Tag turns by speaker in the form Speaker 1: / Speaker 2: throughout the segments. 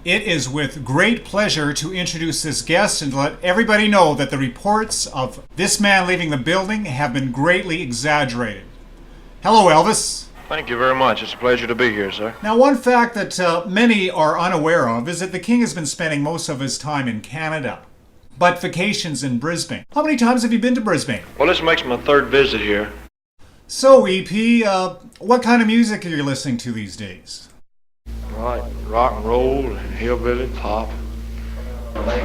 Speaker 1: It is with great pleasure to introduce this guest and to let everybody know that the reports of this man leaving the building have been greatly exaggerated. Hello, Elvis.
Speaker 2: Thank you very much. It's a pleasure to be here, sir.
Speaker 1: Now, one fact that many are unaware of is that the King has been spending most of his time in Canada, but vacations in Brisbane. How many times have you been to Brisbane?
Speaker 2: Well, this makes my third visit here.
Speaker 1: So, EP, what kind of music are you listening to these days?
Speaker 2: I like rock and roll, hillbilly, pop,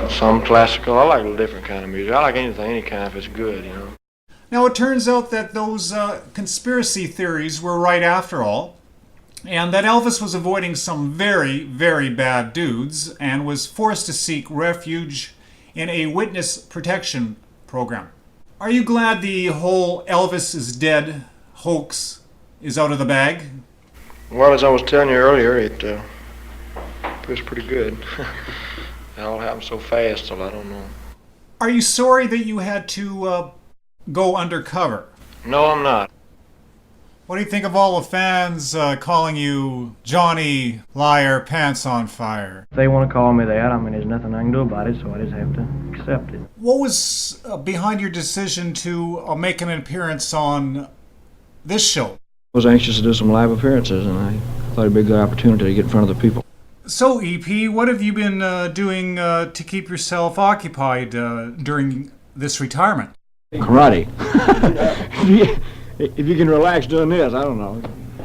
Speaker 2: some classical. I like a different kind of music. I like anything, any kind if it's good, you know.
Speaker 1: Now, it turns out that those conspiracy theories were right after all, and that Elvis was avoiding some very, very bad dudes and was forced to seek refuge in a witness protection program. Are you glad the whole Elvis is dead hoax is out of the bag?
Speaker 2: Well, as I was telling you earlier, it was pretty good. It all happened so fast, so I don't know.
Speaker 1: Are you sorry that you had to go undercover?
Speaker 2: No, I'm not.
Speaker 1: What do you think of all the fans calling you Johnny Liar Pants on Fire?
Speaker 3: If they want to call me that, I mean, there's nothing I can do about it, so I just have to accept it.
Speaker 1: What was behind your decision to make an appearance on this show?
Speaker 3: I was anxious to do some live appearances, and I thought it'd be a good opportunity to get in front of the people.
Speaker 1: So, EP, what have you been doing to keep yourself occupied during this retirement?
Speaker 3: Karate. If you can relax doing this, I don't know.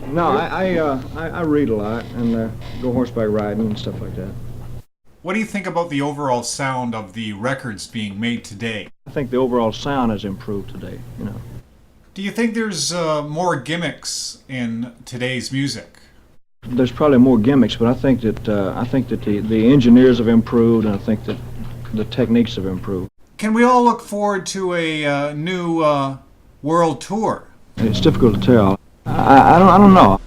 Speaker 3: No, I read a lot and go horseback riding and stuff like that.
Speaker 1: What do you think about the overall sound of the records being made today?
Speaker 3: I think the overall sound has improved today, you know.
Speaker 1: Do you think there's more gimmicks in today's music?
Speaker 3: There's probably more gimmicks, but I think that the engineers have improved, and I think that the techniques have improved.
Speaker 1: Can we all look forward to a new world tour?
Speaker 3: It's difficult to tell. I don't know.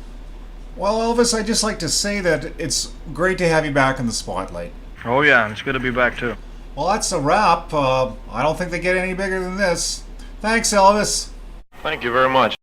Speaker 1: Well, Elvis, I'd just like to say that it's great to have you back in the spotlight.
Speaker 2: Oh, yeah, it's good to be back, too.
Speaker 1: Well, that's a wrap. I don't think they get any bigger than this. Thanks, Elvis.
Speaker 2: Thank you very much.